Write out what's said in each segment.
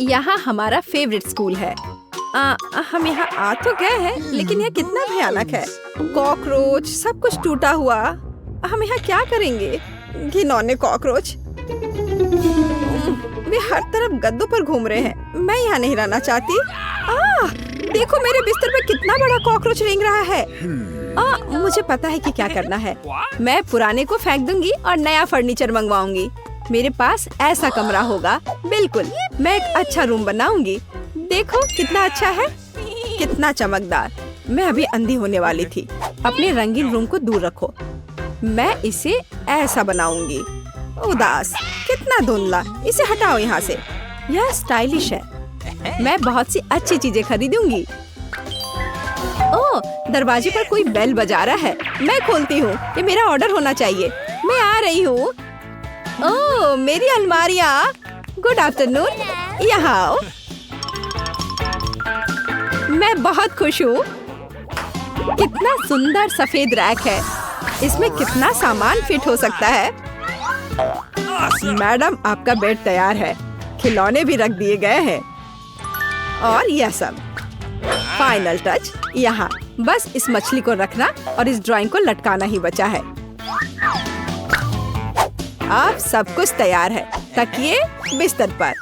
यहाँ हमारा favourite school है। हम यहाँ आ तो गए हैं, लेकिन यह कितना भयानक है। कॉकरोच, सब कुछ टूटा हुआ। हम यहाँ क्या करेंगे? घिनौने कॉकरोच, वे हर तरफ गद्दों पर घूम रहे हैं। मैं यहाँ नहीं रहना चाहती। देखो मेरे बिस्तर पे कितना बड़ा कॉकरोच रेंग रहा है। मुझे पता है कि क्या करना है। मैं पुराने को फेंक दूंगी और नया फर्नीचर मंगवाऊंगी। मेरे पास ऐसा कमरा होगा। बिल्कुल, मैं एक अच्छा रूम बनाऊंगी। देखो कितना अच्छा है, कितना चमकदार। मैं अभी अंधी होने वाली थी। अपने रंगीन रूम को दूर रखो। मैं इसे ऐसा बनाऊंगी। उदास, कितना धुंधला। इसे हटाओ यहाँ से। यह स्टाइलिश है। मैं बहुत सी अच्छी चीजें खरीदूंगी। ओह, दरवाजे पर कोई बेल बजा रहा है। मैं खोलती हूँ। ये मेरा ऑर्डर होना चाहिए। मैं आ रही हूँ। ओह, मेरी अलमारियाँ। गुड आफ्टरनून, यहाँ आओ। मैं बहुत खुश हूँ। कितना सुंदर सफेद रैक है। इसमें कितना सामान फिट हो सकता है। मैडम, आपका बेड तैयार है। खिलौने भी रख दिए गए हैं। और यह सब फाइनल टच यहाँ। बस इस मछली को रखना और इस ड्राइंग को लटकाना ही बचा है। अब सब कुछ तैयार है। तकिए, बिस्तर पर,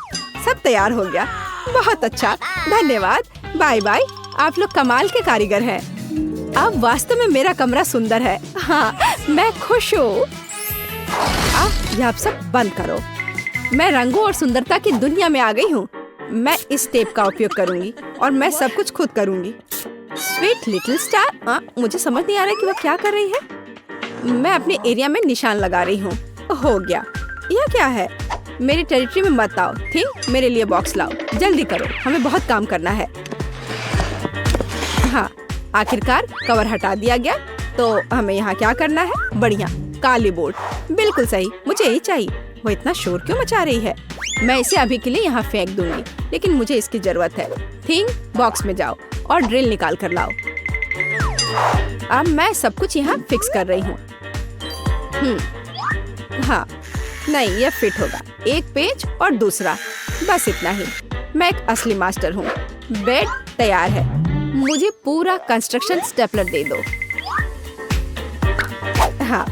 सब तैयार हो गया। बहुत अच्छा, धन्यवाद। Bye bye. आप लोग कमाल के कारीगर हैं। अब वास्तव में मेरा कमरा सुंदर है। हाँ, मैं खुश हूँ। अब यह सब बंद करो। मैं रंगों और सुंदरता की दुनिया में आ गई हूँ। मैं इस टेप का उपयोग करूंगी और मैं सब कुछ खुद करूंगी। Sweet little star. मुझे समझ नहीं आ रहा कि वह क्या कर रही है। मैं अपने एरिया में निशान लगा रही हूँ। हो गया। यह क्या है? मेरी टेरिटरी में मत आओ। थिंक, मेरे लिए बॉक्स लाओ। जल्दी करो, हमें बहुत काम करना है। हाँ, आखिरकार कवर हटा दिया गया। तो हमें यहाँ क्या करना है? बढ़िया, काली बोर्ड। बिल्कुल सही, मुझे यही चाहिए। वो इतना शोर क्यों मचा रही है? मैं इसे अभी के लिए यहाँ फेंक दूंगी, लेकिन मुझे इसकी जरूरत है। थिंक, बॉक्स में जाओ और ड्रिल निकाल कर लाओ। अब मैं सब कुछ यहाँ फिक्स कर रही हूँ। हाँ, नहीं, यह फिट होगा। एक पेज और दूसरा, बस इतना ही। मैं एक असली मास्टर हूँ। बेड तैयार है। मुझे पूरा कंस्ट्रक्शन स्टेपलर दे दो। हाँ,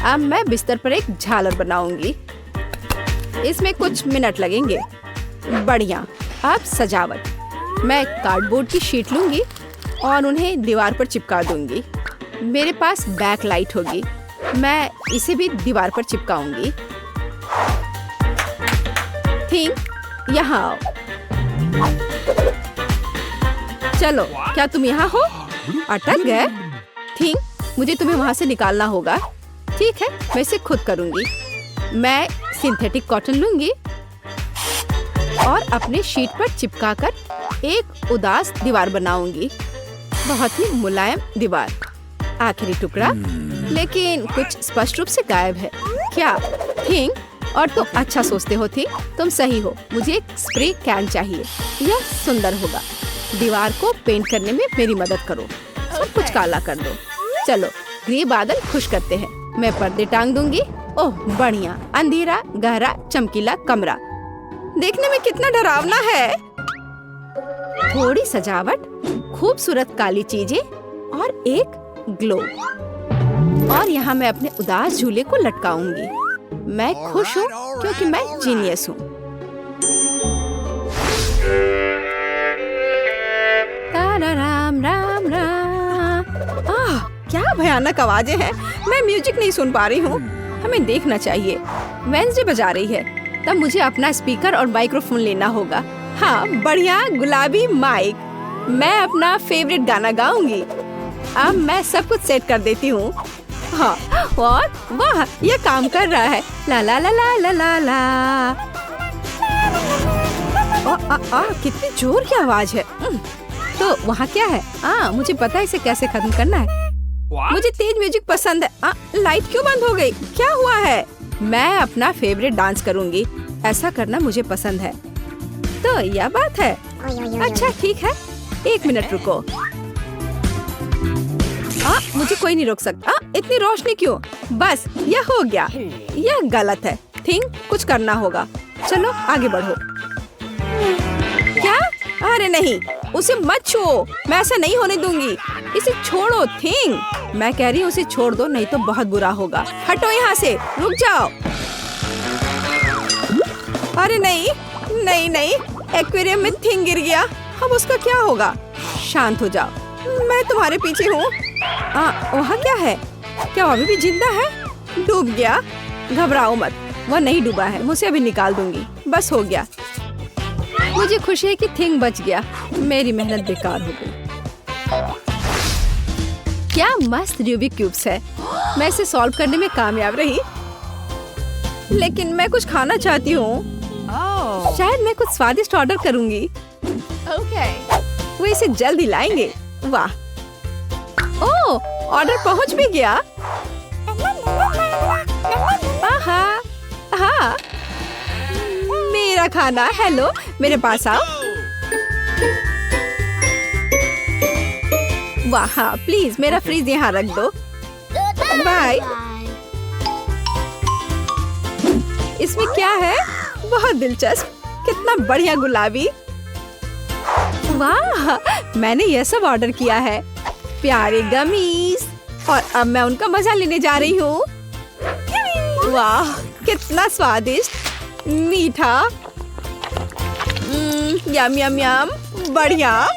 अब मैं बिस्तर पर एक झालर बनाऊंगी। इसमें कुछ मिनट लगेंगे। बढ़िया। अब सजावट। मैं कार्डबोर्ड की शीट लूंगी और उन्हें दीवार पर चिपका दूंगी। मेरे पास बैक लाइट होगी। मैं इसे भी दीवार पर चिपकाऊंगी। थिंक, यहाँ आओ। चलो, क्या तुम यहाँ हो? अटक गए? थिंक, मुझे तुम्हें वहाँ से निकालना होगा। ठीक है, मैं इसे खुद करूंगी। मैं सिंथेटिक कॉटन लूंगी और अपने शीट पर चिपकाकर एक उदास दीवार बनाऊंगी। बहुत ही मुलायम दीवार। आखिरी टुकड़ा, लेकिन कुछ स्पष्ट रूप से गायब है। क्या? थिंक, और तुम अच्छा सोचते हो। थी, तुम सही हो। मुझे एक स्प्रे कैन चाहिए। यह सुंदर होगा। दीवार को पेंट करने में मेरी मदद करो। सब कुछ काला कर दो। चलो, ग्रे बादल खुश करते हैं। मैं पर्दे टांग दूंगी। ओह, बढ़िया। अंधेरा, गहरा, चमकीला कमरा। देखने में कितना डरावना है। थोड़ी सजावट, खूबसूरत काली चीजें और एक ग्लोब। और यहाँ मैं अपने उदास झूले को लटकाऊंगी। मैं खुश हूँ क्योंकि मैं जीनियस हूँ। राम राम राम। क्या भयानक आवाजें हैं। मैं म्यूजिक नहीं सुन पा रही हूँ। हमें देखना चाहिए। वेंसडे बजा रही है। तब मुझे अपना स्पीकर और माइक्रोफोन लेना होगा। हाँ, बढ़िया, गुलाबी माइक। मैं अपना फेवरेट गाना गाऊंगी। अब मैं सब कुछ सेट कर देती हूँ। हाँ, और वाह, ये काम कर रहा है। ला ला ला ला ला ला ला। कितनी जोर की आवाज है। तो वहाँ क्या है? मुझे पता है इसे कैसे खत्म करना है। मुझे तेज म्यूजिक पसंद है। लाइट क्यों बंद हो गई? क्या हुआ है? मैं अपना फेवरेट डांस करूंगी। ऐसा करना मुझे पसंद है। तो यह बात है। अच्छा, ठीक है। एक मिनट रुको। मुझे कोई नहीं रोक सकता। इतनी रोशनी क्यों? बस, यह हो गया। यह गलत है। थिंक, कुछ करना होगा। चलो, आगे बढ़ो। अरे नहीं, उसे मत छुओ, मैं ऐसा नहीं होने दूंगी। इसे छोड़ो थिंग, मैं कह रही हूँ उसे छोड़ दो, नहीं तो बहुत बुरा होगा। हटो यहाँ से, रुक जाओ। अरे नहीं नहीं नहीं, एक्वेरियम में थिंग गिर गया, अब उसका क्या होगा? शांत हो जाओ, मैं तुम्हारे पीछे हूँ। वहाँ क्या है? क्या वो अभी भी जिंदा है? डूब गया? घबराओ मत, वो नहीं डूबा है, मुझे अभी निकाल दूंगी, बस हो गया। मुझे खुशी है कि थिंग बच गया, मेरी मेहनत बेकार हो गई। क्या मस्त रूबिक क्यूब्स है, मैं इसे सॉल्व करने में कामयाब रही। लेकिन मैं कुछ खाना चाहती हूँ। शायद मैं कुछ स्वादिष्ट ऑर्डर करूंगी। वो इसे जल्दी लाएंगे। वाह, ओह, ऑर्डर पहुंच भी गया। हाँ, मेरा खाना। हेलो, मेरे पास आओ। वाह, हाँ, प्लीज मेरा फ्रिज यहाँ रख दो। बाय। इसमें क्या है? बहुत दिलचस्प, कितना बढ़िया गुलाबी। वाह, मैंने यह सब ऑर्डर किया है, प्यारे गमीज, और अब मैं उनका मजा लेने जा रही हूँ। वाह, कितना स्वादिष्ट, मीठा, यम यम यम, बढ़िया।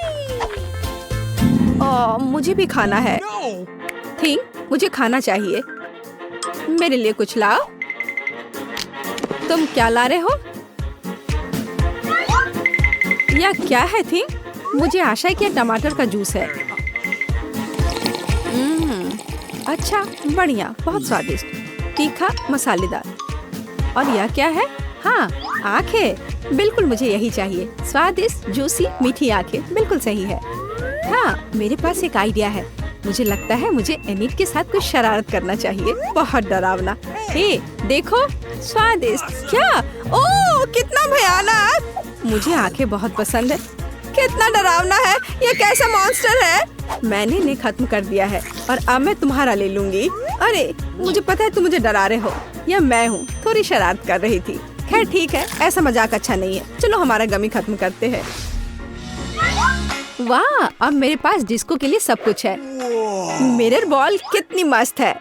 मुझे भी खाना है। थिंग, मुझे खाना चाहिए, मेरे लिए कुछ लाओ। तुम क्या ला रहे हो? यह क्या है थिंग? मुझे आशा है कि टमाटर का जूस है। अच्छा, बढ़िया, बहुत स्वादिष्ट, तीखा, मसालेदार। और यह क्या है? हाँ, आंखें, बिल्कुल मुझे यही चाहिए, स्वादिष्ट, जूसी, मीठी आंखें, बिल्कुल सही है। हाँ, मेरे पास एक आइडिया है, मुझे लगता है मुझे एनिट के साथ कुछ शरारत करना चाहिए, बहुत डरावना। हे, देखो, स्वादिष्ट। क्या? ओह, कितना भयानक! मुझे आंखें बहुत पसंद है। कितना डरावना है, ये कैसा मॉन्स्टर है? मैंने इन्हें खत्म कर दिया है और अब मैं तुम्हारा ले लूंगी। अरे, मुझे पता है तुम मुझे डरा रहे हो, यह मैं हूँ, थोड़ी शरारत कर रही थी। खैर ठीक है, ऐसा मजाक अच्छा नहीं है, चलो हमारा गमी खत्म करते हैं। वाह, अब मेरे पास डिस्को के लिए सब कुछ है। मिरर बॉल कितनी मस्त है,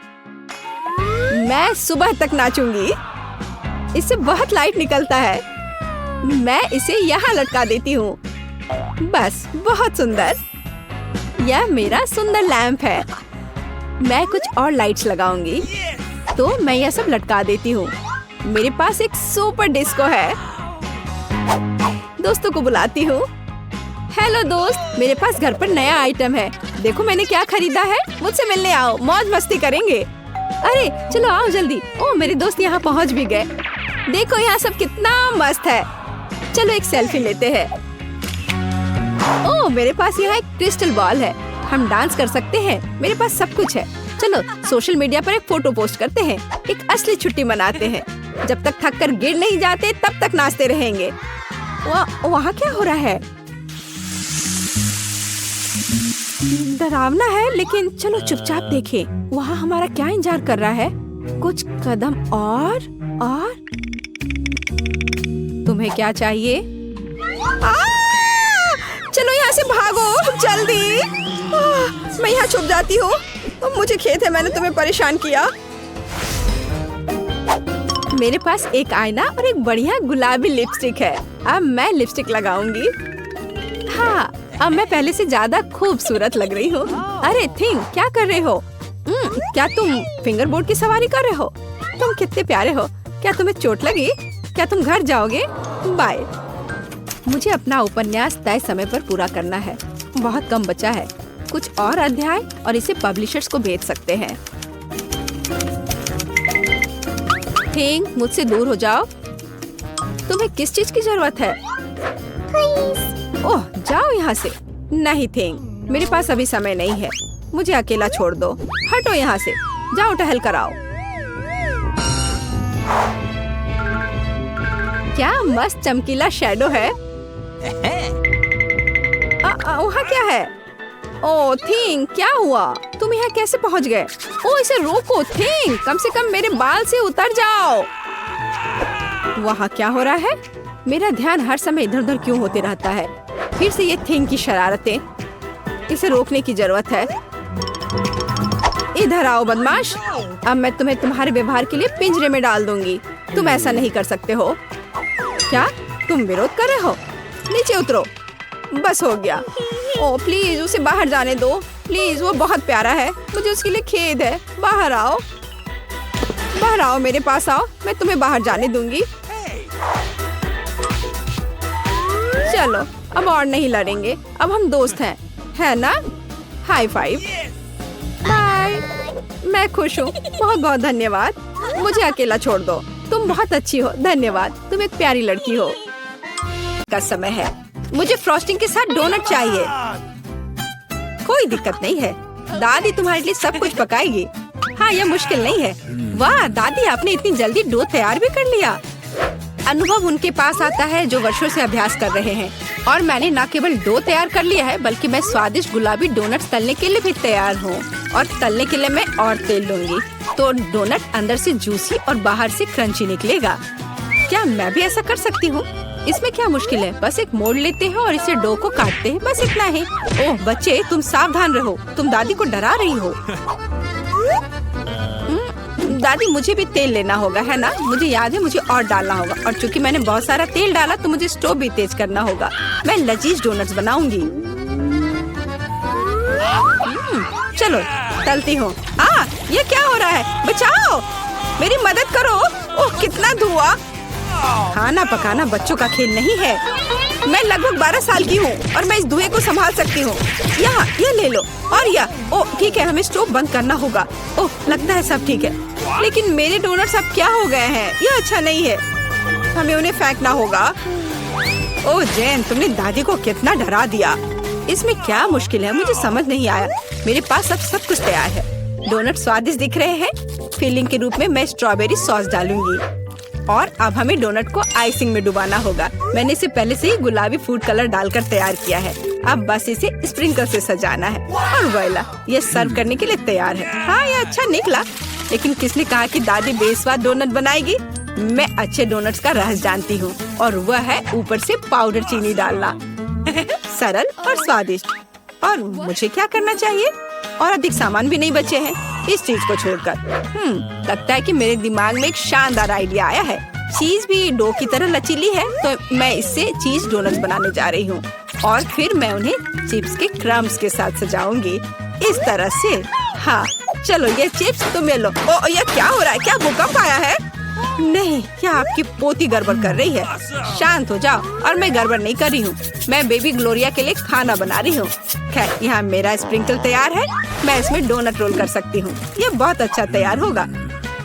मैं सुबह तक नाचूंगी। इससे बहुत लाइट निकलता है, मैं इसे यहाँ लटका देती हूँ। बस, बहुत सुंदर। यह मेरा सुंदर लैंप है। मैं कुछ और लाइट्स लगाऊंगी, तो मैं यह सब लटका देती हूँ। मेरे पास एक सुपर डिस्को है। दोस्तों को बुलाती हूँ। हेलो दोस्त, मेरे पास घर पर नया आइटम है, देखो मैंने क्या खरीदा है, मुझसे मिलने आओ, मौज मस्ती करेंगे। अरे चलो आओ जल्दी। ओह, मेरे दोस्त यहाँ पहुँच भी गए। देखो यहाँ सब कितना मस्त है, चलो एक सेल्फी लेते हैं। ओह, मेरे पास यहाँ एक क्रिस्टल बॉल है, हम डांस कर सकते हैं, मेरे पास सब कुछ है। चलो सोशल मीडिया पर एक फोटो पोस्ट करते हैं, एक असली छुट्टी मनाते हैं। जब तक थक कर गिर नहीं जाते तब तक नाचते रहेंगे। वहाँ क्या हो रहा है? डरावना है, लेकिन चलो चुपचाप देखें। वहाँ हमारा क्या इंतजार कर रहा है? कुछ कदम और तुम्हें क्या चाहिए? चलो यहाँ से भागो जल्दी। मैं यहाँ छुप जाती हूँ। मुझे खेद है मैंने तुम्हें परेशान किया। मेरे पास एक आईना और एक बढ़िया गुलाबी लिपस्टिक है। अब मैं लिपस्टिक लगाऊंगी। हाँ, अब मैं पहले से ज्यादा खूबसूरत लग रही हूँ। अरे थिंग, क्या कर रहे हो? क्या तुम फिंगर बोर्ड की सवारी कर रहे हो? तुम कितने प्यारे हो। क्या तुम्हें चोट लगी? क्या तुम घर जाओगे? बाय। मुझे अपना उपन्यास तय समय पर पूरा करना है, बहुत कम बचा है। कुछ और अध्याय और इसे पब्लिशर्स को भेज सकते हैं। थिंग, मुझसे दूर हो जाओ। तुम्हें किस चीज की जरूरत है? ओह, जाओ यहाँ से। नहीं थिंग, मेरे पास अभी समय नहीं है, मुझे अकेला छोड़ दो। हटो यहाँ से, जाओ टहल कर आओ। क्या मस्त चमकीला शैडो है। वहाँ क्या है? ओह थिंग, क्या हुआ? तुम यहाँ कैसे पहुँच गए? ओह, इसे रोको थिंग, कम से कम मेरे बाल से उतर जाओ। वहाँ क्या हो रहा है? मेरा ध्यान हर समय इधर उधर क्यों होते रहता है? फिर से ये थिंग की शरारतें, इसे रोकने की जरूरत है। इधर आओ बदमाश, अब मैं तुम्हें तुम्हारे व्यवहार के लिए पिंजरे में डाल दूंगी। तुम ऐसा नहीं कर सकते हो। क्या तुम विरोध कर रहे हो? नीचे उतरो। बस हो गया। ओ प्लीज उसे बाहर जाने दो प्लीज, वो बहुत प्यारा है, मुझे उसके लिए खेद है। बाहर आओ, बाहर आओ, मेरे पास आओ, मैं तुम्हें बाहर जाने दूंगी। चलो अब और नहीं लड़ेंगे, अब हम दोस्त हैं, है ना? High five. बाय। मैं खुश हूँ, बहुत बहुत धन्यवाद। मुझे अकेला छोड़ दो, तुम बहुत अच्छी हो, धन्यवाद, तुम एक प्यारी लड़की हो। का समय है, मुझे फ्रॉस्टिंग के साथ डोनट चाहिए। कोई दिक्कत नहीं है, दादी तुम्हारे लिए सब कुछ पकाएगी। हाँ यह मुश्किल नहीं है। वाह दादी, आपने इतनी जल्दी डो तैयार भी कर लिया। अनुभव उनके पास आता है जो वर्षों से अभ्यास कर रहे हैं। और मैंने न केवल डो तैयार कर लिया है, बल्कि मैं स्वादिष्ट गुलाबी डोनट्स तलने के लिए भी तैयार हूँ। और तलने के लिए मैं और तेल लूंगी, तो डोनट अंदर से जूसी और बाहर से क्रंची निकलेगा। क्या मैं भी ऐसा कर सकती हूँ? इसमें क्या मुश्किल है, बस एक मोड़ लेते हैं और इसे डो को काटते हैं, बस इतना ही। ओह बच्चे, तुम सावधान रहो, तुम दादी को डरा रही हो। दादी मुझे भी तेल लेना होगा, है ना? मुझे याद है, मुझे और डालना होगा। और चूंकि मैंने बहुत सारा तेल डाला तो मुझे स्टोव भी तेज करना होगा। मैं लजीज डोनट्स बनाऊंगी। चलो तलती हूँ। ये क्या हो रहा है? बचाओ, मेरी मदद करो। ओह कितना धुआं। खाना पकाना बच्चों का खेल नहीं है। मैं लगभग 12 साल की हूँ और मैं इस धुएं को संभाल सकती हूँ। यहाँ ये ले लो और यह। ओह ठीक है, हमें स्टोव बंद करना होगा। ओह लगता है सब ठीक है, लेकिन मेरे डोनट्स अब क्या हो गए हैं? यह अच्छा नहीं है, हमें उन्हें फेंकना होगा। ओह जेन, तुमने दादी को कितना डरा दिया। इसमें क्या मुश्किल है, मुझे समझ नहीं आया। मेरे पास अब सब कुछ तैयार है। डोनट स्वादिष्ट दिख रहे हैं। फिलिंग के रूप में मैं स्ट्रॉबेरी सॉस डालूंगी। और अब हमें डोनट को आइसिंग में डुबाना होगा। मैंने इसे पहले से ही गुलाबी फूड कलर डालकर तैयार किया है। अब बस इसे स्प्रिंकल से सजाना है और वोइला, ये सर्व करने के लिए तैयार है। हाँ ये अच्छा निकला, लेकिन किसने कहा कि दादी बेस्वाद डोनट बनाएगी? मैं अच्छे डोनट्स का रहस्य जानती हूँ, और वह है ऊपर से पाउडर चीनी डालना। सरल और स्वादिष्ट। और मुझे क्या करना चाहिए? और अधिक सामान भी नहीं बचे हैं इस चीज को छोड़कर। लगता है कि मेरे दिमाग में एक शानदार आइडिया आया है। चीज भी डो की तरह लचीली है, तो मैं इससे चीज डोनट्स बनाने जा रही हूँ। और फिर मैं उन्हें चिप्स के क्रम्स के साथ सजाऊंगी, इस तरह से। हाँ चलो ये चिप्स तुम ले लो। ओ ये क्या हो रहा है? क्या भूकंप आया है? नहीं, क्या आपकी पोती गड़बड़ कर रही है? शांत हो जाओ। और मैं गड़बड़ नहीं कर रही हूँ, मैं बेबी ग्लोरिया के लिए खाना बना रही हूँ। खैर यहाँ मेरा स्प्रिंकल तैयार है, मैं इसमें डोनट रोल कर सकती हूँ। ये बहुत अच्छा तैयार होगा,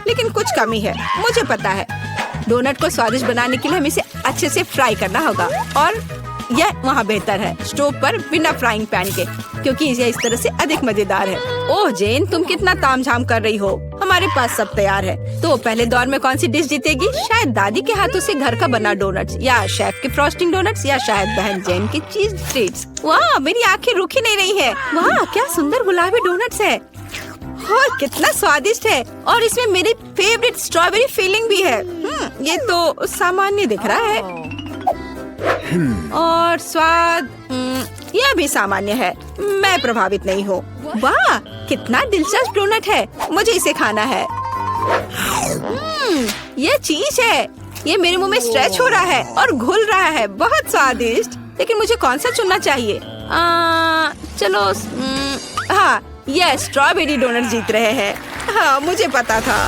लेकिन कुछ कमी है, मुझे पता है। डोनट को स्वादिष्ट बनाने के लिए हमें इसे अच्छे से फ्राई करना होगा, और यह वहाँ बेहतर है स्टोव पर बिना फ्राइंग पैन के, क्योंकि यह इस तरह से अधिक मजेदार है। ओह जेन, तुम कितना तामझाम कर रही हो। हमारे पास सब तैयार है। तो पहले दौर में कौन सी डिश जीतेगी? शायद दादी के हाथों से घर का बना डोनट्स, या शेफ के फ्रॉस्टिंग डोनट्स, या शायद बहन जेन की चीज ट्रीट्स। वाह मेरी आंखें रुक ही नहीं रही है। वाह क्या सुंदर गुलाबी डोनट्स है, और कितना स्वादिष्ट है। और इसमें मेरी फेवरेट स्ट्रॉबेरी फिलिंग भी है। ये तो सामान्य दिख रहा है, और स्वाद यह भी सामान्य है। मैं प्रभावित नहीं हूँ। वाह कितना दिलचस्प डोनट है, मुझे इसे खाना है। यह चीज है, ये मेरे मुंह में स्ट्रेच हो रहा है और घुल रहा है, बहुत स्वादिष्ट। लेकिन मुझे कौन सा चुनना चाहिए? चलो हाँ, यह स्ट्रॉबेरी डोनट जीत रहे हैं। हाँ मुझे पता था।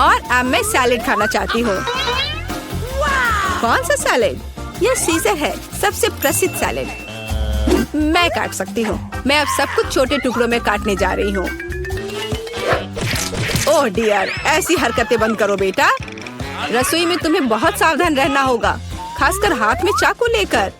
और अब मैं सैलेड खाना चाहती हूँ। कौन सा सैलेड? यह सीजर है, सबसे प्रसिद्ध सैलेड। मैं काट सकती हूँ। मैं अब सब कुछ छोटे टुकड़ों में काटने जा रही हूँ। ओह डियर, ऐसी हरकतें बंद करो बेटा। रसोई में तुम्हें बहुत सावधान रहना होगा, खासकर हाथ में चाकू लेकर।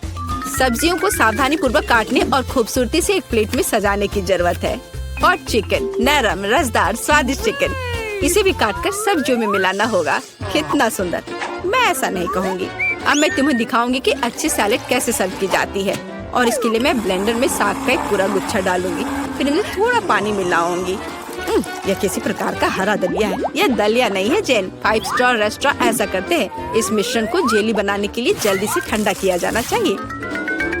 सब्जियों को सावधानी पूर्वक काटने और खूबसूरती से एक प्लेट में सजाने की जरूरत है। और चिकन, नरम रसदार स्वादिष्ट चिकन, इसे भी काटकर सब्जियों में मिलाना होगा। कितना सुंदर। मैं ऐसा नहीं कहूँगी। अब मैं तुम्हें दिखाऊंगी कि अच्छी सैलेड कैसे सर्व की जाती है। और इसके लिए मैं ब्लेंडर में साग का एक पूरा गुच्छा डालूंगी, फिर इन्हें थोड़ा पानी मिलाऊंगी। यह किसी प्रकार का हरा दलिया है। यह दलिया नहीं है जेन, 5 स्टार रेस्टोरेंट ऐसा करते हैं। इस मिश्रण को जेली बनाने के लिए जल्दी से ठंडा किया जाना चाहिए।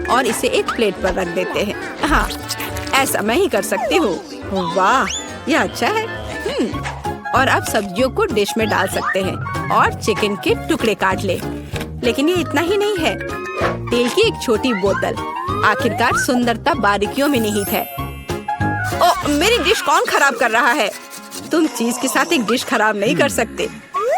और इसे एक प्लेट पर रख देते हैं। हाँ, ऐसा मैं ही कर सकती हूँ। वाह, यह अच्छा है। और अब सब्जियों को डिश में डाल सकते हैं और चिकन के टुकड़े काट ले। लेकिन ये इतना ही नहीं है। तेल की एक छोटी बोतल। आखिरकार सुंदरता बारीकियों में निहित है। ओ, मेरी डिश कौन खराब कर रहा है? तुम चीज के साथ एक डिश खराब नहीं कर सकते।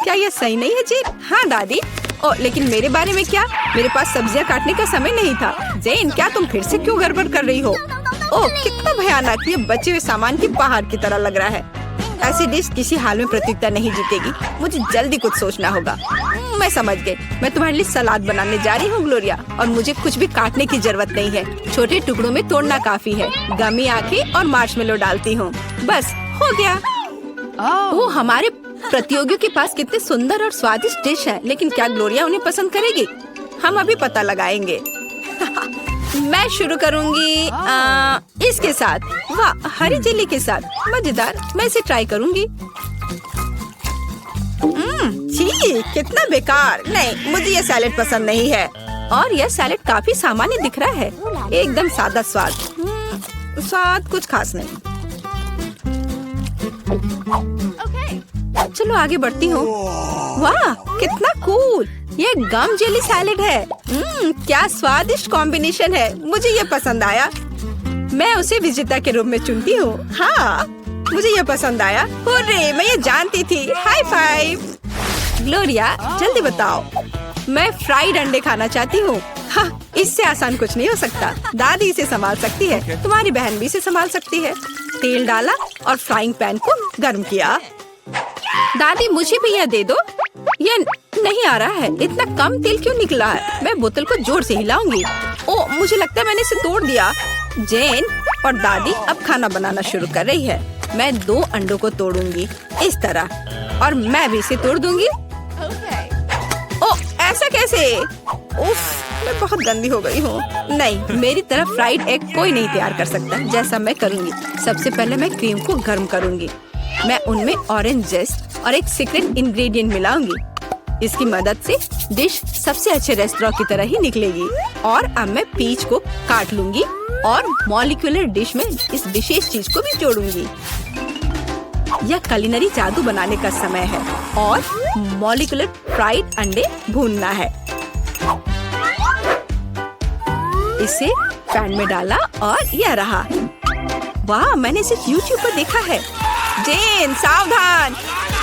क्या यह सही नहीं है जेन? हाँ दादी। ओ, लेकिन मेरे बारे में क्या? मेरे पास सब्जियां काटने का समय नहीं था। जेन, क्या तुम फिर से क्यों गड़बड़ कर रही हो? ओह, कितना भयानक! ये बचे हुए सामान की पहाड़ की तरह लग रहा है। ऐसी डिश किसी हाल में प्रतियोगिता नहीं जीतेगी। मुझे जल्दी कुछ सोचना होगा। मैं समझ गई। मैं तुम्हारे लिए सलाद बनाने जा रही हूँ ग्लोरिया, और मुझे कुछ भी काटने की जरूरत नहीं है। छोटे टुकड़ों में तोड़ना काफी है। गमी आंखें और मार्शमेलो डालती हूँ। बस हो गया। वो हमारे प्रतियोगियों के पास कितने सुंदर और स्वादिष्ट डिश है, लेकिन क्या ग्लोरिया उन्हें पसंद करेगी? हम अभी पता लगाएंगे। मैं शुरू करूंगी इसके साथ। वाह, हरी जेली के साथ। मजेदार। मैं इसे ट्राई करूंगी। छी, कितना बेकार। नहीं, मुझे ये सैलेड पसंद नहीं है। और यह सैलेड काफी सामान्य दिख रहा है। एकदम सादा स्वाद। स्वाद कुछ खास नहीं। चलो आगे बढ़ती हूँ। वाह, कितना कूल। ये गम जेली सैलेड है। क्या स्वादिष्ट कॉम्बिनेशन है। मुझे ये पसंद आया। मैं उसे विजेता के रूप में चुनती हूँ। हाँ, मुझे ये पसंद आया। हुर्रे, मैं ये जानती थी। High five. ग्लोरिया, जल्दी बताओ। मैं फ्राइड अंडे खाना चाहती हूँ। हाँ, इससे आसान कुछ नहीं हो सकता। दादी इसे संभाल सकती है। तुम्हारी बहन भी इसे संभाल सकती है। तेल डाला और फ्राइंग पैन को गर्म किया। दादी, मुझे भी यह दे दो। यह नहीं आ रहा है। इतना कम तेल क्यों निकला है? मैं बोतल को जोर से हिलाऊंगी। ओह, मुझे लगता है मैंने इसे तोड़ दिया। जेन और दादी अब खाना बनाना शुरू कर रही है। मैं 2 अंडों को तोड़ूंगी इस तरह, और मैं भी इसे तोड़ दूंगी। ओह, ऐसा कैसे? उफ, मैं बहुत गंदी हो गई हूँ। नहीं, मेरी तरह फ्राइड एग कोई नहीं तैयार कर सकता। जैसा मैं करूँगी, सबसे पहले मैं क्रीम को गर्म करूँगी। मैं उनमें ऑरेंज जेस्ट और एक सीक्रेट इंग्रेडिएंट मिलाऊंगी। इसकी मदद से डिश सबसे अच्छे रेस्टोरेंट की तरह ही निकलेगी। और अब मैं पीच को काट लूंगी और मॉलिक्यूलर डिश में इस विशेष चीज को भी जोड़ूंगी। यह कुलिनरी जादू बनाने का समय है और मॉलिक्यूलर फ्राइड अंडे भूनना है। इसे पैन में डाला और यह रहा। वाह, मैंने इसे YouTube पर देखा है। जेन, सावधान।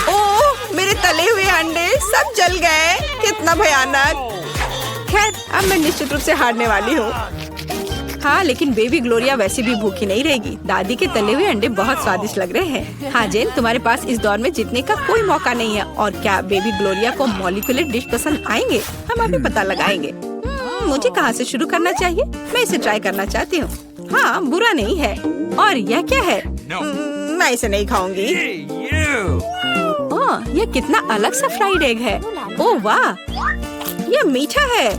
ओह, मेरे तले हुए अंडे सब जल गए। कितना भयानक। खैर, अब मैं निश्चित रूप से हारने वाली हूँ। हाँ, लेकिन बेबी ग्लोरिया वैसे भी भूखी नहीं रहेगी। दादी के तले हुए अंडे बहुत स्वादिष्ट लग रहे हैं। हाँ जेन, तुम्हारे पास इस दौर में जीतने का कोई मौका नहीं है। और क्या बेबी ग्लोरिया को मॉलिक्यूलर डिश पसंद आएंगे? हम अभी पता लगाएंगे। मुझे कहाँ से शुरू करना चाहिए? मैं इसे ट्राई करना चाहती हूँ। हाँ, बुरा नहीं है। और यह क्या है? मैं इसे नहीं खाऊंगी। ओह, यह कितना अलग सा फ्राइड एग है। ओह वाह, यह मीठा है।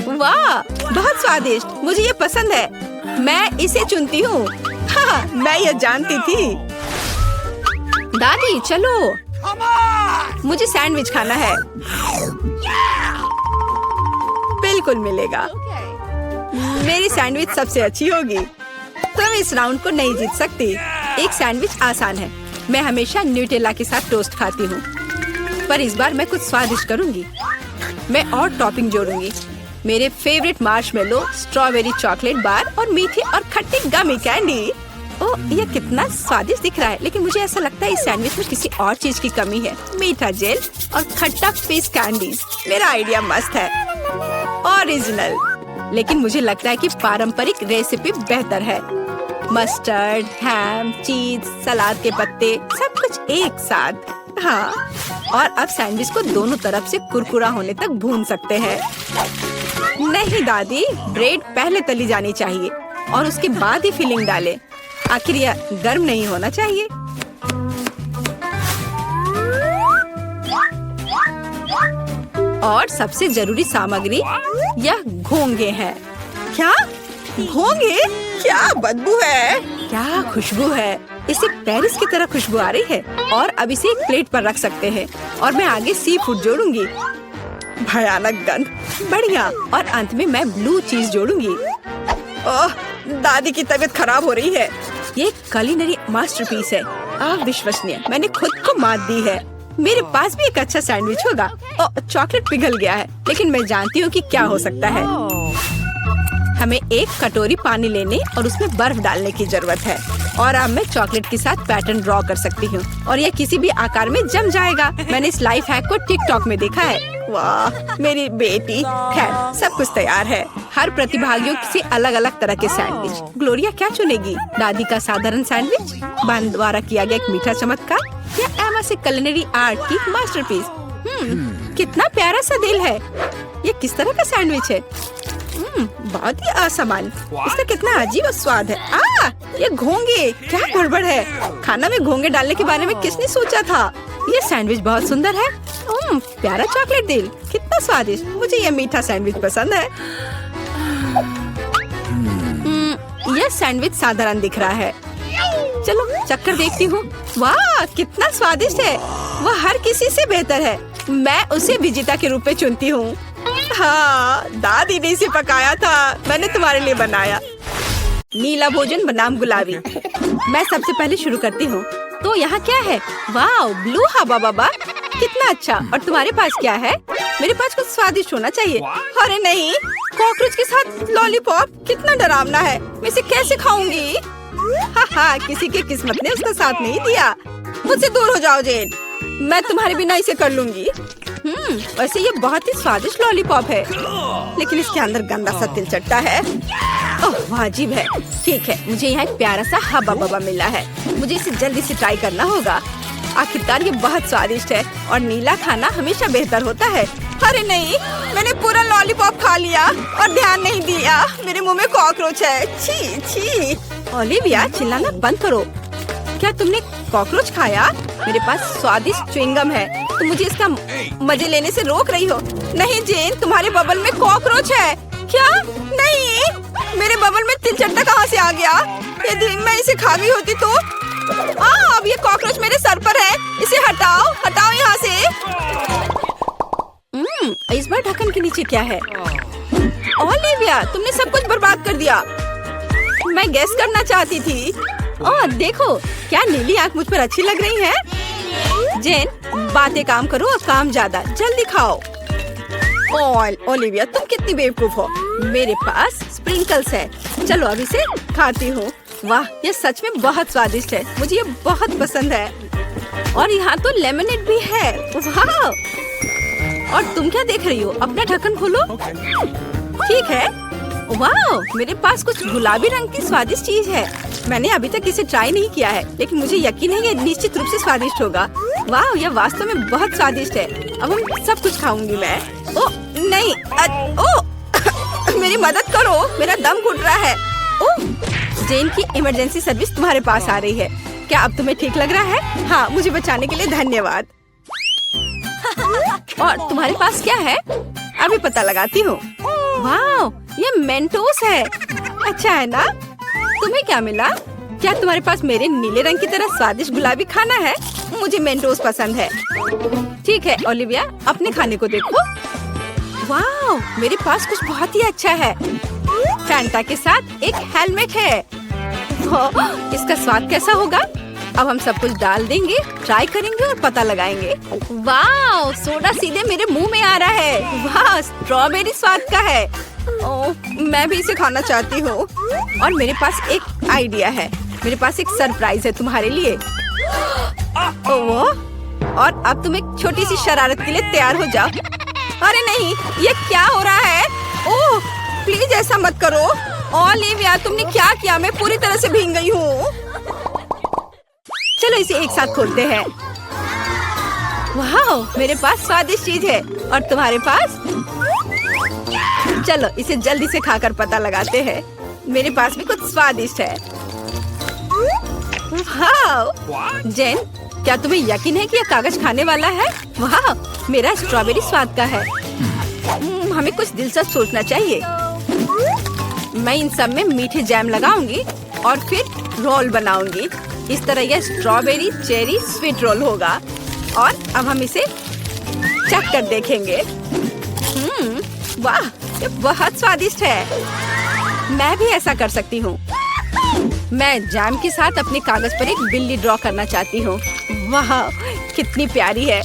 वाह, बहुत स्वादिष्ट। मुझे ये पसंद है। मैं इसे चुनती हूँ। हाँ, मैं ये जानती थी। दादी, चलो, मुझे सैंडविच खाना है। बिल्कुल मिलेगा। मेरी सैंडविच सबसे अच्छी होगी। तुम इस राउंड को नहीं जीत सकती। एक सैंडविच आसान है। मैं हमेशा न्यूटेला के साथ टोस्ट खाती हूँ, पर इस बार मैं कुछ स्वादिष्ट करूँगी। मैं और टॉपिंग जोड़ूंगी। मेरे favourite marshmallow, strawberry chocolate bar और मीठे और खट्टे गमी कैंडी। ओह, यह कितना स्वादिष्ट दिख रहा है। लेकिन मुझे ऐसा लगता है इस सैंडविच में किसी और चीज की कमी है। मीठा जेल और खट्टा फिश कैंडीज। मेरा आइडिया मस्त है, ओरिजिनल। लेकिन मुझे लगता है कि पारंपरिक रेसिपी बेहतर है। मस्टर्ड, हैम, चीज, सलाद के पत्ते, सब कुछ एक साथ। हाँ, और अब सैंडविच को दोनों तरफ से कुरकुरा होने तक भून सकते हैं। नहीं दादी, ब्रेड पहले तली जानी चाहिए और उसके बाद ही फिलिंग डालें। आखिर यह गर्म नहीं होना चाहिए। और सबसे जरूरी सामग्री यह घोंगे हैं। क्या घोंगे? क्या बदबू है। क्या खुशबू है। इसे पेरिस की तरह खुशबू आ रही है। और अब इसे एक प्लेट पर रख सकते हैं और मैं आगे सी फूड जोड़ूंगी। भयानक गंध। बढ़िया। और अंत में मैं ब्लू चीज जोड़ूंगी। ओह, दादी की तबीयत खराब हो रही है। ये कुलिनरी मास्टरपीस है, अविश्वसनीय। मैंने खुद को मात दी है। मेरे पास भी एक अच्छा सैंडविच होगा। ओह, चॉकलेट पिघल गया है, लेकिन मैं जानती हूँ कि क्या हो सकता है। हमें एक कटोरी पानी लेने और उसमें बर्फ डालने की जरूरत है। और अब मैं चॉकलेट के साथ पैटर्न ड्रॉ कर सकती हूँ और यह किसी भी आकार में जम जाएगा। मैंने इस लाइफ हैक को टिकटॉक में देखा है। वाह, मेरी बेटी। खैर, सब कुछ तैयार है। हर प्रतिभागियों से अलग अलग तरह के सैंडविच। ग्लोरिया क्या चुनेगी? दादी का साधारण सैंडविच, बहन द्वारा किया गया एक मीठा चमत्कार, या एमा से कुलिनरी आर्ट की मास्टरपीस? कितना प्यारा सा दिल है। ये किस तरह का सैंडविच है? बहुत ही असामान्य। इसका कितना अजीब स्वाद है। ये घोंगे, क्या गड़बड़ है? खाना में घोंगे डालने के बारे में किसने सोचा था? ये सैंडविच बहुत सुंदर है। प्यारा चॉकलेट दिल, कितना स्वादिष्ट। मुझे ये मीठा सैंडविच पसंद है। यह सैंडविच साधारण दिख रहा है। चलो चक्कर देखती हूँ। वाह, कितना स्वादिष्ट है। वह हर किसी से बेहतर है। मैं उसे विजेता के रूप में चुनती हूँ। हाँ, दादी ने इसे पकाया था, मैंने तुम्हारे लिए बनाया। नीला भोजन बनाम गुलाबी। मैं सबसे पहले शुरू करती हूँ। तो यहाँ क्या है? वाह, ब्लू हवा बाबा, कितना अच्छा। और तुम्हारे पास क्या है? मेरे पास कुछ स्वादिष्ट होना चाहिए। अरे नहीं, कॉकरोच के साथ लॉलीपॉप, कितना डरावना है। मैं इसे कैसे खाऊंगी? हाँ, किसी की किस्मत ने उसका साथ नहीं दिया। मुझसे दूर हो जाओ जेन, मैं तुम्हारे बिना इसे कर लूंगी। वैसे ये बहुत ही स्वादिष्ट लॉलीपॉप है, लेकिन इसके अंदर गंदा सा तिल चट्टा है। ओह, अजीब है। ठीक है, मुझे यहाँ एक प्यारा सा हब्बा बब्बा मिला है। मुझे इसे जल्दी से ट्राई करना होगा। आखिरकार ये बहुत स्वादिष्ट है और नीला खाना हमेशा बेहतर होता है। अरे नहीं, मैंने पूरा लॉलीपॉप खा लिया और ध्यान नहीं दिया। मेरे मुंह में कॉकरोच है। छी छी। ओलिविया, चिल्लाना बंद करो। क्या तुमने कॉकरोच खाया? मेरे पास स्वादिष्ट च्युइंगम है, तुम मुझे इसका मजे लेने से रोक रही हो। नहीं जेन, तुम्हारे बबल में कॉकरोच है। क्या? नहीं, मेरे बबल में तिल चट्टा कहाँ से आ गया? यदि मैं इसे खा गई होती तो। अब ये कॉकरोच मेरे सर पर है। इसे हटाओ, हटाओ यहाँ से। इस बार ढक्कन के नीचे क्या है? ओलिविया, तुमने सब कुछ बर्बाद कर दिया। मैं गेस करना चाहती थी। ओह देखो, क्या नीली आंख मुझ पर अच्छी लग रही है। जेन, बातें काम करो और काम ज्यादा। जल्दी खाओ। ओलिविया, तुम कितनी बेवकूफ हो। मेरे पास स्प्रिंकल्स है। चलो अब इसे खाती हूँ। वाह, ये सच में बहुत स्वादिष्ट है। मुझे ये बहुत पसंद है। और यहाँ तो लेमनेड भी है। वाह! और तुम क्या देख रही हो? अपना ढक्कन खोलो। ठीक है। वाह, मेरे पास कुछ गुलाबी रंग की स्वादिष्ट चीज है। मैंने अभी तक इसे ट्राई नहीं किया है, लेकिन मुझे यकीन है ये निश्चित रूप से स्वादिष्ट होगा। वाह, यह वास्तव में बहुत स्वादिष्ट है। अब हम सब कुछ खाऊंगी मैं। ओ नहीं, मेरी मदद करो, मेरा दम घुट रहा है। ओह, जेन की इमरजेंसी सर्विस तुम्हारे पास आ रही है। क्या अब तुम्हें ठीक लग रहा है? हाँ, मुझे बचाने के लिए धन्यवाद। और तुम्हारे पास क्या है? अभी पता लगाती हूँ। वाह, ये मेंटोस है। अच्छा है ना? तुम्हें क्या मिला? क्या तुम्हारे पास मेरे नीले रंग की तरह स्वादिष्ट गुलाबी खाना है? मुझे मेंटोस पसंद है। ठीक है ओलिविया, अपने खाने को देखो। वाह, मेरे पास कुछ बहुत ही अच्छा है। फैंटा के साथ एक हेलमेट है। इसका स्वाद कैसा होगा? अब हम सब कुछ डाल देंगे, ट्राई करेंगे और पता लगाएंगे। वाह, सोडा सीधे मेरे मुंह में आ रहा है। वाह, स्ट्रॉबेरी स्वाद का है। ओह, मैं भी इसे खाना चाहती हूँ। और मेरे पास एक आइडिया है। मेरे पास एक सरप्राइज है तुम्हारे लिए। ओह, और अब तुम एक छोटी सी शरारत के लिए तैयार हो जाओ। अरे नहीं, ये क्या हो रहा है? ओह, प्लीज ऐसा मत करो। ओलिविया, तुमने क्या किया? मैं पूरी तरह से भीग गई हूँ। चलो इसे एक साथ खोलते हैं। वाह, मेरे पास स्वादिष्ट चीज है और तुम्हारे पास? चलो इसे जल्दी से खाकर पता लगाते हैं। मेरे पास भी कुछ स्वादिष्ट है। वाह, जेन, क्या तुम्हें यकीन है कि यह कागज खाने वाला है? वाह, मेरा स्ट्रॉबेरी स्वाद का है। हमें कुछ दिलचस्प सोचना चाहिए। मैं इन सब में मीठे जैम लगाऊंगी और फिर रोल बनाऊंगी। इस तरह यह स्ट्रॉबेरी चेरी स्वीट रोल होगा। और अब हम इसे चख कर देखेंगे। वाह, ये बहुत स्वादिष्ट है। मैं भी ऐसा कर सकती हूँ। मैं जैम के साथ अपने कागज पर एक बिल्ली ड्रॉ करना चाहती हूँ। वाह, कितनी प्यारी है।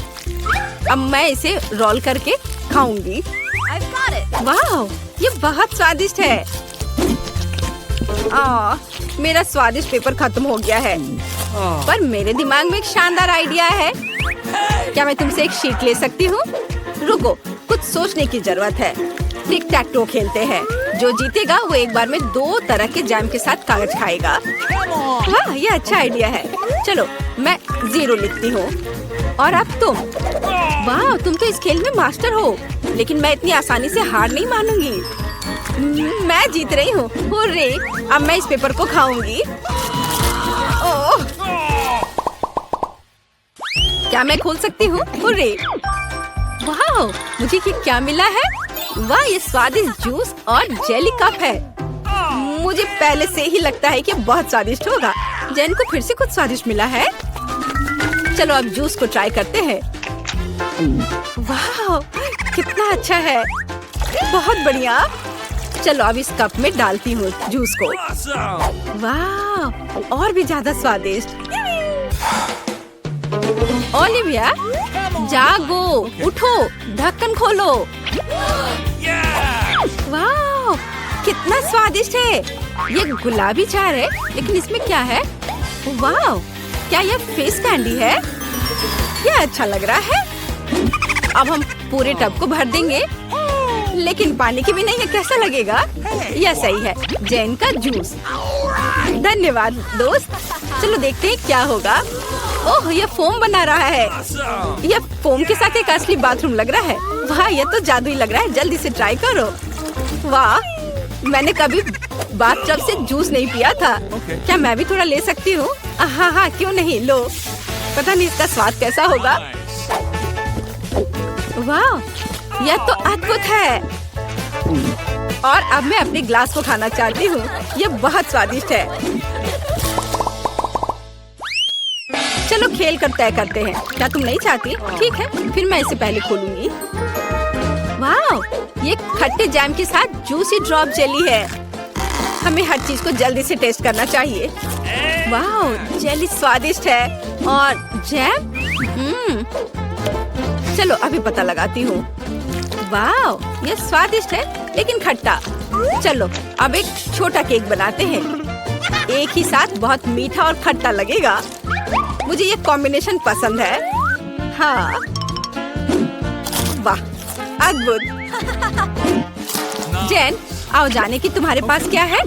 अब मैं इसे रोल करके खाऊंगी। वाह, ये बहुत स्वादिष्ट है। मेरा स्वादिष्ट पेपर खत्म हो गया है, पर मेरे दिमाग में एक शानदार आइडिया है। क्या मैं तुमसे एक शीट ले सकती हूँ? रुको, कुछ सोचने की जरूरत है। टिक टैक टो खेलते हैं। जो जीतेगा वो एक बार में 2 तरह के जैम के साथ कागज खाएगा। वाह, ये अच्छा आइडिया है। चलो, मैं 0 लिखती हूँ। और अब तुम। वाह, तुम तो इस खेल में मास्टर हो, लेकिन मैं इतनी आसानी से हार नहीं मानूंगी। मैं जीत रही हूँ। हुर्रे! अब मैं इस पेपर को खाऊंगी। ओह! क्या मैं खोल सकती हूँ? हुर्रे! वाह, मुझे ये क्या मिला है? वाह, ये स्वादिष्ट जूस और जेली कप है। मुझे पहले से ही लगता है कि बहुत स्वादिष्ट होगा। जैन को फिर से कुछ स्वादिष्ट मिला है। चलो अब जूस को ट्राई करते हैं। वाह, कितना अच्छा है। बहुत बढ़िया। चलो अब इस कप में डालती हूँ जूस को। वाह, और भी ज्यादा स्वादिष्ट। ओलिविया, जागो, उठो, ढक्कन खोलो। वाह, कितना स्वादिष्ट है। ये गुलाबी चार है, लेकिन इसमें क्या है? वाह, क्या यह फेस कैंडी है? यह अच्छा लग रहा है। अब हम पूरे टब को भर देंगे, लेकिन पानी की भी नहीं है। कैसा लगेगा? यह सही है। जैन का जूस। धन्यवाद दोस्त। चलो देखते हैं क्या होगा। ओह, यह फोम बना रहा है। यह फोम के साथ एक असली बाथरूम लग रहा है। वाह, यह तो जादुई लग रहा है। जल्दी से ट्राई करो। वाह, मैंने कभी बाथटब से जूस नहीं पिया था। क्या मैं भी थोड़ा ले सकती हूँ? हाँ हाँ, क्यों नहीं, लो। पता नहीं इसका स्वाद कैसा होगा। वाह, यह तो अद्भुत है। और अब मैं अपने ग्लास को खाना चाहती हूँ। यह बहुत स्वादिष्ट है। चलो खेल कर तय करते हैं। क्या तुम नहीं चाहती? ठीक है, फिर मैं इसे पहले खोलूंगी। वाह, ये खट्टे जैम के साथ जूसी ड्रॉप जेली है। हमें हर चीज को जल्दी से टेस्ट करना चाहिए। वाह, जेली स्वादिष्ट है और जैम। चलो अभी पता लगाती हूँ। वाह, ये स्वादिष्ट है लेकिन खट्टा। चलो अब एक छोटा केक बनाते हैं। एक ही साथ बहुत मीठा और खट्टा लगेगा। मुझे ये कॉम्बिनेशन पसंद है। हाँ, वाह, अद्भुत। जैन, आओ जाने की तुम्हारे पास क्या है?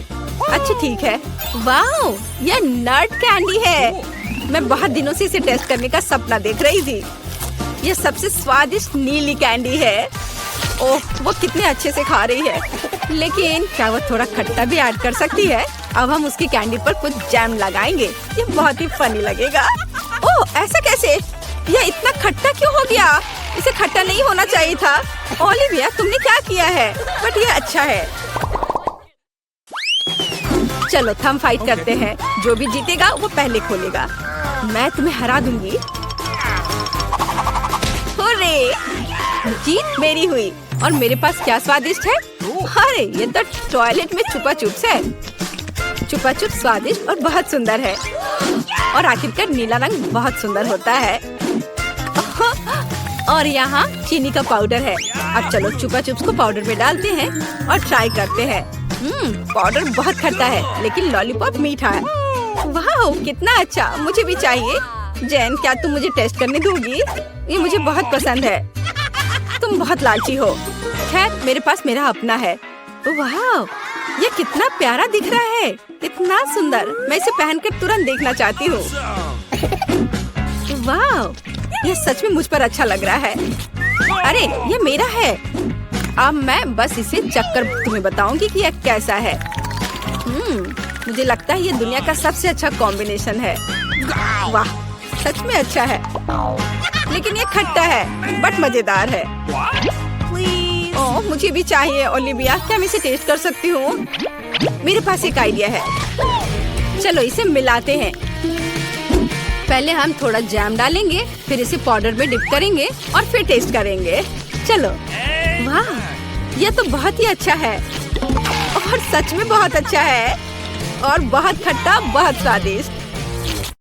अच्छा ठीक है। वाह, यह नट कैंडी है। मैं बहुत दिनों से इसे टेस्ट करने का सपना देख रही थी। यह सबसे स्वादिष्ट नीली कैंडी है। ओह, वो कितने अच्छे से खा रही है। लेकिन क्या वो थोड़ा खट्टा भी ऐड कर सकती है? अब हम उसकी कैंडी पर कुछ जैम लगाएंगे। ये बहुत ही फनी लगेगा। ओह, ऐसा कैसे? यह इतना खट्टा क्यों हो गया? इसे खट्टा नहीं होना चाहिए था। ओलिविया, तुमने क्या किया है? बट ये अच्छा है। चलो थम फाइट करते हैं। जो भी जीतेगा वो पहले खोलेगा। मैं तुम्हें हरा दूंगी। हुर्रे! जीत मेरी हुई। और मेरे पास क्या स्वादिष्ट है? अरे, ये तो टॉयलेट में छुपा चुप्स है। छुपा चुप स्वादिष्ट और बहुत सुंदर है। और आखिरकार नीला रंग बहुत सुंदर होता है। और यहाँ चीनी का पाउडर है। अब चलो छुपा चुप्स को पाउडर में डालते हैं और ट्राई करते हैं। पाउडर बहुत खट्टा है, लेकिन लॉलीपॉप मीठा है। वाह, कितना अच्छा। मुझे भी चाहिए। जैन, क्या तुम मुझे टेस्ट करने दोगी? ये मुझे बहुत पसंद है। तुम बहुत लालची हो। खैर, मेरे पास मेरा अपना है। वाह, ये कितना प्यारा दिख रहा है। इतना सुंदर। मैं इसे पहनकर तुरंत देखना चाहती हूँ। वाह, ये सच में मुझ पर अच्छा लग रहा है। अरे, ये मेरा है। अब मैं बस इसे चखकर तुम्हें बताऊंगी कि यह कैसा है। मुझे लगता है ये दुनिया का सबसे अच्छा कॉम्बिनेशन है। वाह, सच में अच्छा है। लेकिन ये खट्टा है, बट मजेदार है। ओह, मुझे भी चाहिए। ओलिविया, क्या मैं इसे टेस्ट कर सकती हूँ? मेरे पास एक आइडिया है। चलो इसे मिलाते हैं। पहले हम थोड़ा जैम डालेंगे, फिर इसे पाउडर में डिप करेंगे और फिर टेस्ट करेंगे। चलो। वाह, यह तो बहुत ही अच्छा है और सच में बहुत अच्छा है और बहुत खट्टा, बहुत स्वादिष्ट।